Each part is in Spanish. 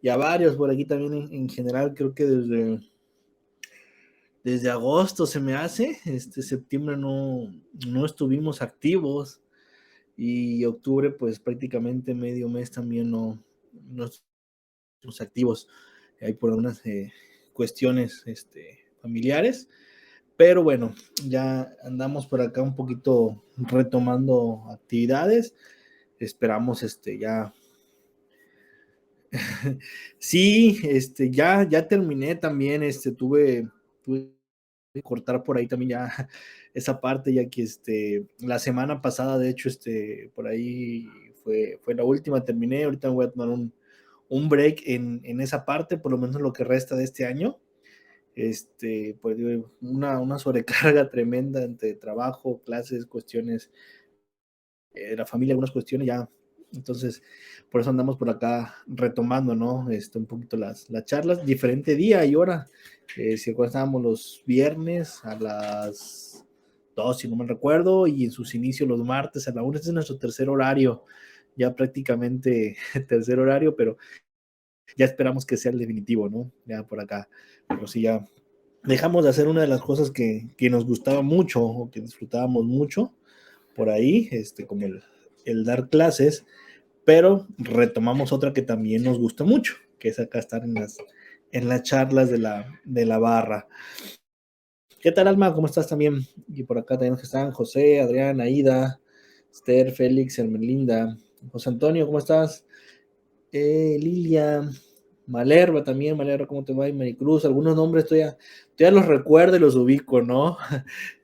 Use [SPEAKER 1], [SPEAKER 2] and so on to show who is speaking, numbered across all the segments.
[SPEAKER 1] y a varios por aquí también en general, creo que desde agosto se me hace, septiembre no estuvimos activos y octubre pues prácticamente medio mes también no estuvimos activos, hay por algunas cuestiones familiares, pero bueno, ya andamos por acá un poquito retomando actividades, esperamos ya sí, ya terminé también, tuve que cortar por ahí también ya esa parte, ya que la semana pasada, de hecho, por ahí fue la última, terminé, ahorita me voy a tomar un break en esa parte, por lo menos lo que resta de este año, pues una sobrecarga tremenda entre trabajo, clases, cuestiones la familia, algunas cuestiones ya. Entonces, por eso andamos por acá retomando, ¿no? Un poquito las charlas, diferente día y hora. Si estábamos los viernes a las 2, si no me recuerdo, y en sus inicios los martes a la 1. Este es nuestro tercer horario, ya prácticamente tercer horario, pero ya esperamos que sea el definitivo, ¿no? Ya por acá. Pero sí, ya dejamos de hacer una de las cosas que nos gustaba mucho o que disfrutábamos mucho por ahí, como el dar clases, pero retomamos otra que también nos gusta mucho, que es acá estar en las charlas de la barra. ¿Qué tal, Alma? ¿Cómo estás también? Y por acá también están José, Adrián, Aida, Esther, Félix, Hermelinda, José Antonio, ¿cómo estás? Lilia, Malerva también, Malerva, ¿cómo te va? Y Maricruz, algunos nombres todavía los recuerdo y los ubico, ¿no?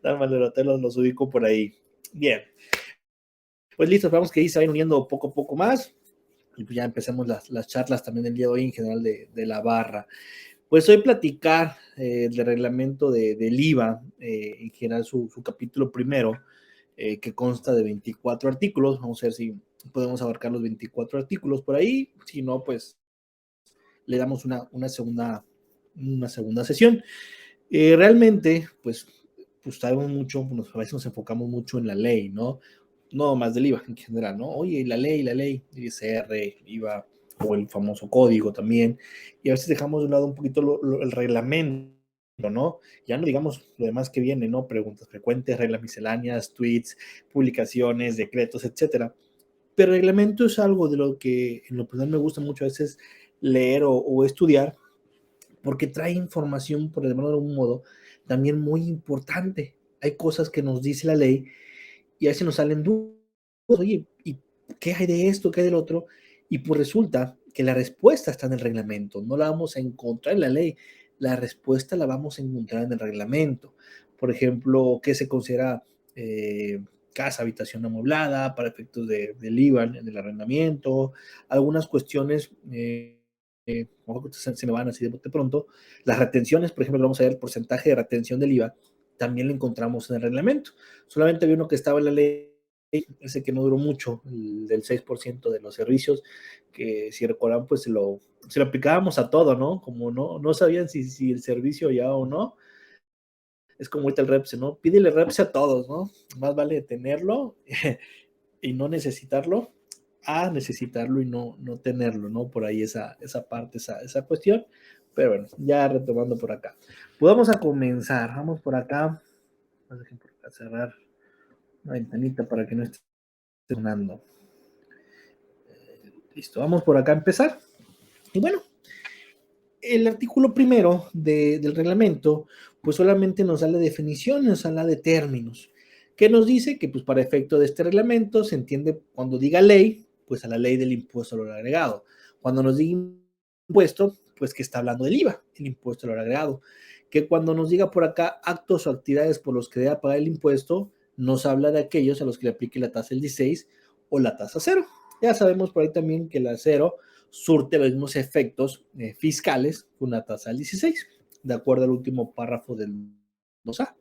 [SPEAKER 1] Malerva, te los ubico por ahí. Bien, pues listo, esperamos que ahí se vayan uniendo poco a poco más. Y pues ya empecemos las charlas también del día de hoy en general de la barra. Pues hoy platicar del reglamento del IVA, en general su capítulo primero, que consta de 24 artículos. Vamos a ver si podemos abarcar los 24 artículos por ahí. Si no, pues le damos una segunda sesión. Realmente, pues sabemos mucho, a veces nos enfocamos mucho en la ley, ¿no? No más del IVA en general, ¿no? Oye, la ley, ISR, IVA o el famoso código también, y a veces dejamos de un lado un poquito el reglamento, ¿no? Ya no digamos lo demás que viene, ¿no? Preguntas frecuentes, reglas misceláneas, tweets, publicaciones, decretos, etcétera. Pero el reglamento es algo de lo que en lo personal me gusta mucho a veces leer o estudiar, porque trae información, por llamarlo de algún modo, también muy importante. Hay cosas que nos dice la ley y a veces nos salen dudas. Oye, ¿y qué hay de esto? ¿Qué hay del otro? Y pues resulta que la respuesta está en el reglamento. No la vamos a encontrar en la ley. La respuesta la vamos a encontrar en el reglamento. Por ejemplo, ¿qué se considera casa, habitación amoblada para efectos del IVA, del arrendamiento? Algunas cuestiones se me van así de pronto. Las retenciones, por ejemplo, vamos a ver el porcentaje de retención del IVA, también lo encontramos en el reglamento. Solamente había uno que estaba en la ley, ese que no duró mucho, el del 6% de los servicios, que si recordaban, pues se lo aplicábamos a todo, ¿no? Como no sabían si el servicio ya o no. Es como ahorita el REPSE, ¿no? Pídele REPSE a todos, ¿no? Más vale tenerlo y no necesitarlo a necesitarlo y no tenerlo, ¿no? Por ahí esa parte, esa cuestión. Pero bueno, ya retomando por acá. Pues vamos a comenzar. Vamos por acá. Vamos a cerrar una ventanita para que no esté sonando. Listo, vamos por acá a empezar. Y bueno, el artículo primero del reglamento, pues solamente nos da la definición, nos habla de términos, que nos dice que pues para efecto de este reglamento se entiende cuando diga ley, pues a la ley del impuesto al valor agregado. Cuando nos diga impuesto, pues que está hablando del IVA, el impuesto al valor agregado. Que cuando nos diga por acá actos o actividades por los que debe pagar el impuesto, nos habla de aquellos a los que le aplique la tasa del 16 o la tasa cero. Ya sabemos por ahí también que la cero surte los mismos efectos fiscales que una tasa del 16, de acuerdo al último párrafo del 2A.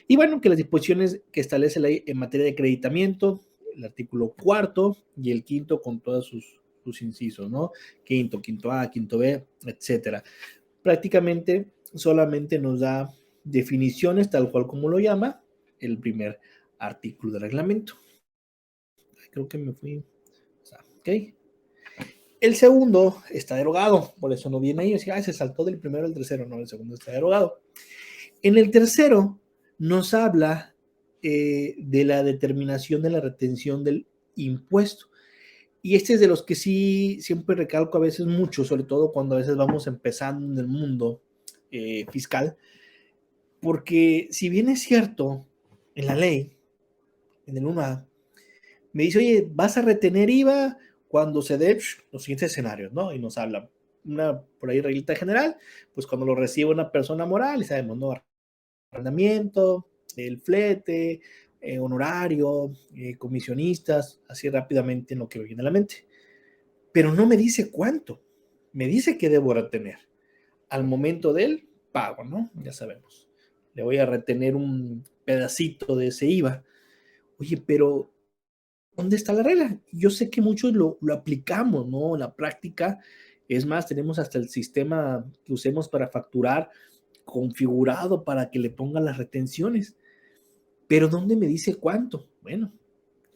[SPEAKER 1] Y bueno, que las disposiciones que establece la ley en materia de acreditamiento, el artículo cuarto y el quinto con todos sus incisos, ¿no? Quinto A, quinto B, etcétera. Prácticamente solamente nos da definiciones tal cual como lo llama el primer artículo del reglamento. Creo que me fui. Ok. El segundo está derogado, por eso no viene ahí. O sea, se saltó del primero al tercero, no, el segundo está derogado. En el tercero nos habla de la determinación de la retención del impuesto. Y este es de los que sí siempre recalco a veces mucho, sobre todo cuando a veces vamos empezando en el mundo fiscal, porque si bien es cierto, en la ley, en el 1A, me dice, oye, vas a retener IVA cuando se dé los siguientes escenarios, ¿no? Y nos habla una, por ahí, reglita general, pues cuando lo recibe una persona moral, y sabemos, ¿no? Arrendamiento, el flete, honorario, comisionistas, así rápidamente en lo que me viene a la mente. Pero no me dice cuánto, me dice que debo retener al momento del pago, ¿no? Ya sabemos, le voy a retener un pedacito de ese IVA. Oye, pero ¿dónde está la regla? Yo sé que muchos lo aplicamos, ¿no? En la práctica, es más, tenemos hasta el sistema que usemos para facturar configurado para que le pongan las retenciones. Pero ¿dónde me dice cuánto? Bueno,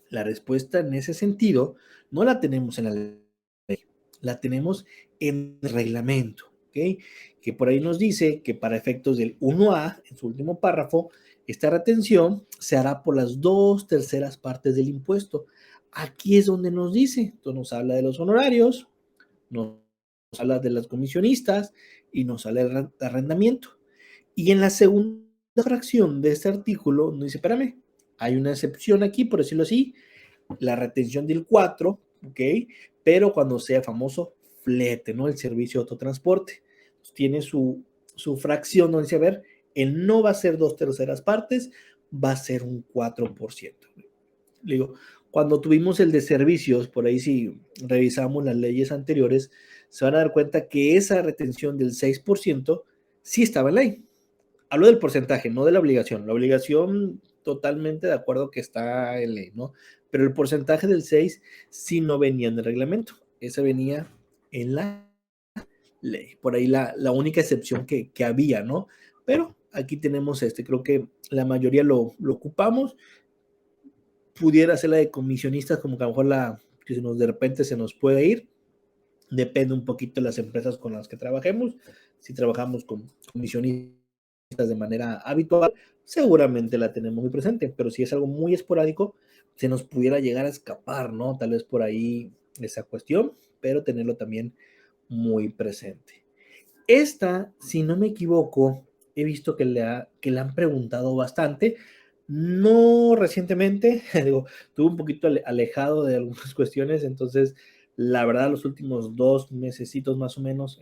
[SPEAKER 1] la respuesta en ese sentido no la tenemos en la ley, la tenemos en el reglamento, ¿ok? Que por ahí nos dice que para efectos del 1A, en su último párrafo, esta retención se hará por las 2/3 partes del impuesto. Aquí es donde nos dice, entonces nos habla de los honorarios, nos habla de las comisionistas y nos habla del arrendamiento. Y en la segunda fracción de este artículo nos dice, espérame, hay una excepción aquí, por decirlo así, la retención del 4, ¿ok? Pero cuando sea famoso flete, ¿no? El servicio de autotransporte. Pues tiene su fracción donde dice, a ver, él no va a ser 2/3 partes, va a ser un 4%. Le digo, cuando tuvimos el de servicios, por ahí si revisamos las leyes anteriores, se van a dar cuenta que esa retención del 6% sí estaba en ley. Hablo del porcentaje, no de la obligación. La obligación, totalmente de acuerdo que está en ley, ¿no? Pero el porcentaje del 6 sí no venía en el reglamento. Ese venía en la ley. Por ahí la única excepción que había, ¿no? Pero aquí tenemos este. Creo que la mayoría lo ocupamos. Pudiera ser la de comisionistas, como que a lo mejor que se nos, de repente se nos puede ir. Depende un poquito de las empresas con las que trabajemos. Si trabajamos con comisionistas de manera habitual, seguramente la tenemos muy presente, pero si es algo muy esporádico, se nos pudiera llegar a escapar, ¿no? Tal vez por ahí esa cuestión, pero tenerlo también muy presente. Esta, si no me equivoco, he visto que le han preguntado bastante, no recientemente, digo, tuve un poquito alejado de algunas cuestiones, entonces la verdad los últimos 2 mesecitos más o menos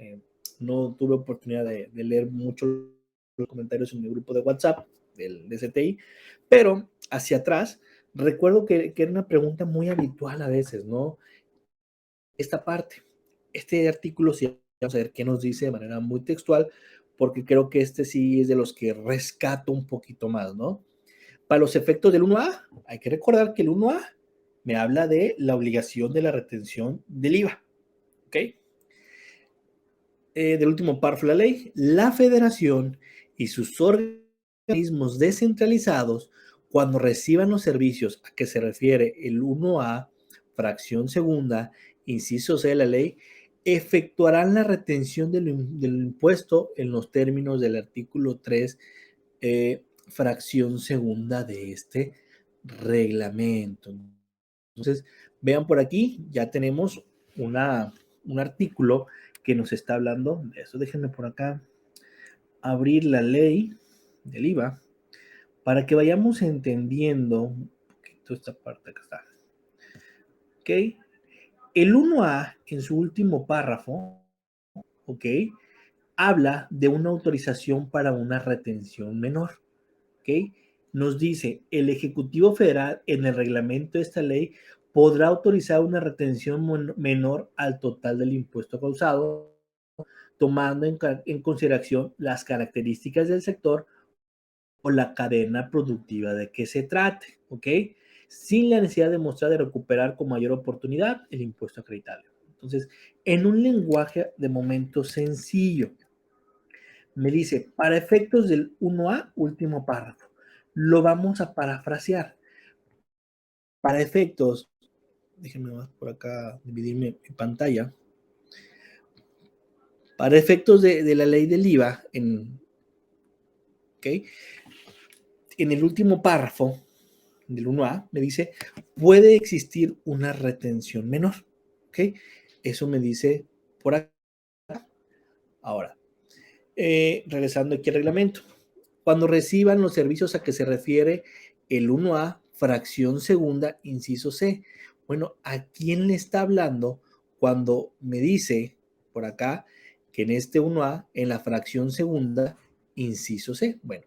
[SPEAKER 1] no tuve oportunidad de leer mucho los comentarios en mi grupo de WhatsApp del DCTI, pero hacia atrás recuerdo que era una pregunta muy habitual a veces, ¿no? Esta parte, este artículo, sí, vamos a ver qué nos dice de manera muy textual, porque creo que este sí es de los que rescato un poquito más, ¿no? Para los efectos del 1A, hay que recordar que el 1A me habla de la obligación de la retención del IVA, ¿ok? Del último párrafo de la ley, la federación y sus organismos descentralizados, cuando reciban los servicios a que se refiere el 1A, fracción segunda, inciso C de la ley, efectuarán la retención del impuesto en los términos del artículo 3, fracción segunda de este reglamento. Entonces, vean por aquí, ya tenemos un artículo que nos está hablando de eso. Déjenme por acá abrir la ley del IVA para que vayamos entendiendo un poquito esta parte que está. ¿Ok? El 1A en su último párrafo, ¿ok? Habla de una autorización para una retención menor, ¿ok? Nos dice, el Ejecutivo Federal en el reglamento de esta ley podrá autorizar una retención menor al total del impuesto causado, tomando en consideración las características del sector o la cadena productiva de que se trate, ¿ok? Sin la necesidad de mostrar de recuperar con mayor oportunidad el impuesto acreditable. Entonces, en un lenguaje de momento sencillo, me dice, para efectos del 1A, último párrafo, lo vamos a parafrasear. Para efectos, déjenme más por acá dividir mi pantalla. Para efectos de la ley del IVA, ¿okay? En el último párrafo del 1A me dice, puede existir una retención menor. ¿Okay? Eso me dice por acá. Ahora, regresando aquí al reglamento. Cuando reciban los servicios a que se refiere el 1A, fracción segunda, inciso C. Bueno, ¿a quién le está hablando cuando me dice por acá que en este 1A, en la fracción segunda, inciso C? Bueno,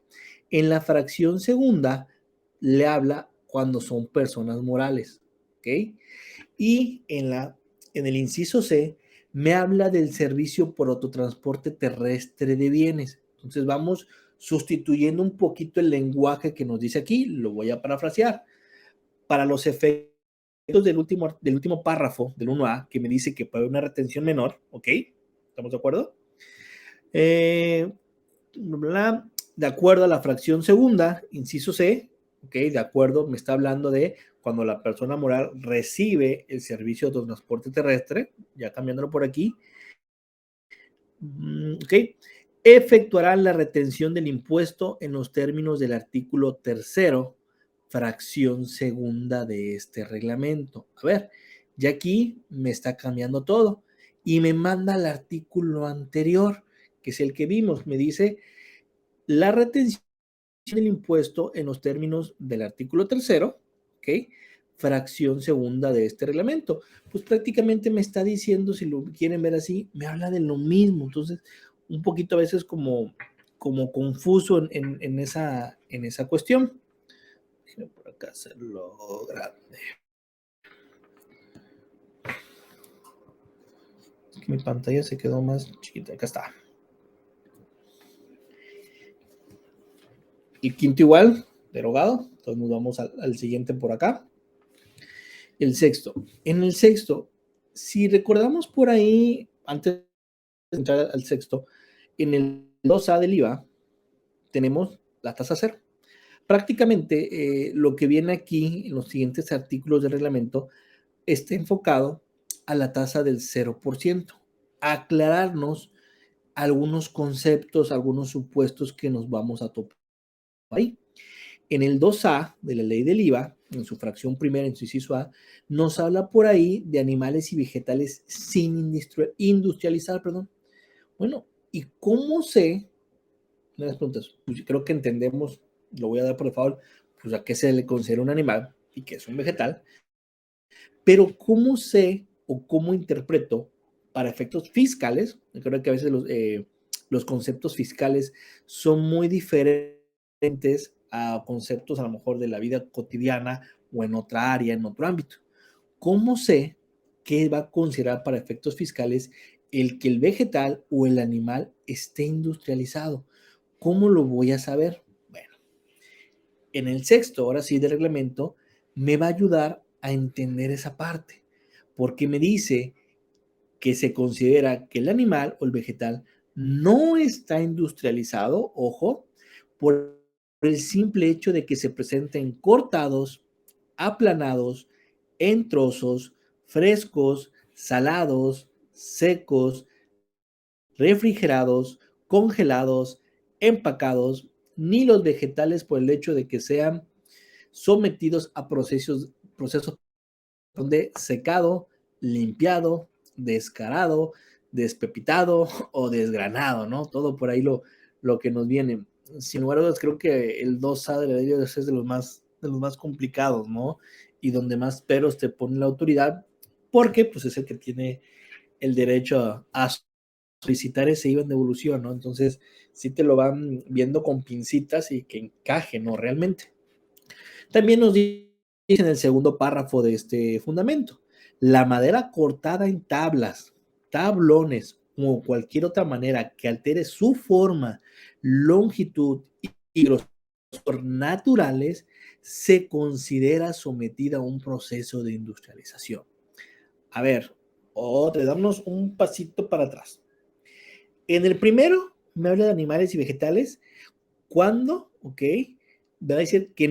[SPEAKER 1] en la fracción segunda le habla cuando son personas morales, ¿ok? Y en el inciso C me habla del servicio por autotransporte terrestre de bienes. Entonces vamos sustituyendo un poquito el lenguaje que nos dice aquí, lo voy a parafrasear. Para los efectos del último párrafo del 1A, que me dice que puede haber una retención menor, ¿ok? ¿Estamos de acuerdo? De acuerdo a la fracción segunda, inciso C, ¿ok? De acuerdo, me está hablando de cuando la persona moral recibe el servicio de transporte terrestre, ya cambiándolo por aquí, ¿ok? Efectuarán la retención del impuesto en los términos del artículo tercero, fracción segunda de este reglamento. A ver, ya aquí me está cambiando todo y me manda al artículo anterior, que es el que vimos. Me dice la retención del impuesto en los términos del artículo tercero, ¿ok? Fracción segunda de este reglamento. Pues prácticamente me está diciendo, si lo quieren ver así, me habla de lo mismo. Entonces, un poquito a veces como confuso en esa cuestión. Déjenme por acá hacerlo grande. Es que mi pantalla se quedó más chiquita. Acá está. Y quinto igual, derogado. Entonces nos vamos al siguiente por acá. El sexto. En el sexto, si recordamos por ahí, antes de entrar al sexto, en el 2A del IVA tenemos la tasa cero. Prácticamente lo que viene aquí en los siguientes artículos del reglamento está enfocado a la tasa del 0%. Aclararnos algunos conceptos, algunos supuestos que nos vamos a topar ahí. En el 2A de la ley del IVA, en su fracción primera, en su inciso A, nos habla por ahí de animales y vegetales sin industrializar, perdón. Bueno, ¿y cómo sé? Una de las preguntas, pues creo que entendemos, lo voy a dar por favor, pues a qué se le considera un animal y qué es un vegetal, pero ¿cómo sé o cómo interpreto para efectos fiscales? Creo que a veces los conceptos fiscales son muy diferentes a conceptos a lo mejor de la vida cotidiana o en otra área, en otro ámbito. ¿Cómo sé qué va a considerar para efectos fiscales el que el vegetal o el animal esté industrializado? ¿Cómo lo voy a saber? Bueno, en el sexto, ahora sí, del reglamento, me va a ayudar a entender esa parte, porque me dice que se considera que el animal o el vegetal no está industrializado, ojo, por el simple hecho de que se presenten cortados, aplanados, en trozos, frescos, salados, secos, refrigerados, congelados, empacados, ni los vegetales por el hecho de que sean sometidos a procesos de secado, limpiado, descarado, despepitado o desgranado, ¿no? Todo por ahí lo que nos viene. Sin lugar a dudas, creo que el 2A de la ley es de los más complicados, ¿no? Y donde más peros te pone la autoridad, porque pues es el que tiene el derecho a solicitar ese IVA en devolución, ¿no? Entonces, sí te lo van viendo con pincitas y que encaje, ¿no? Realmente. También nos dice en el segundo párrafo de este fundamento, la madera cortada en tablas, tablones o cualquier otra manera que altere su forma, longitud y grosor naturales se considera sometida a un proceso de industrialización. A ver, otra, damos un pasito para atrás. En el primero me habla de animales y vegetales. ¿Cuándo? Ok. Va a decir que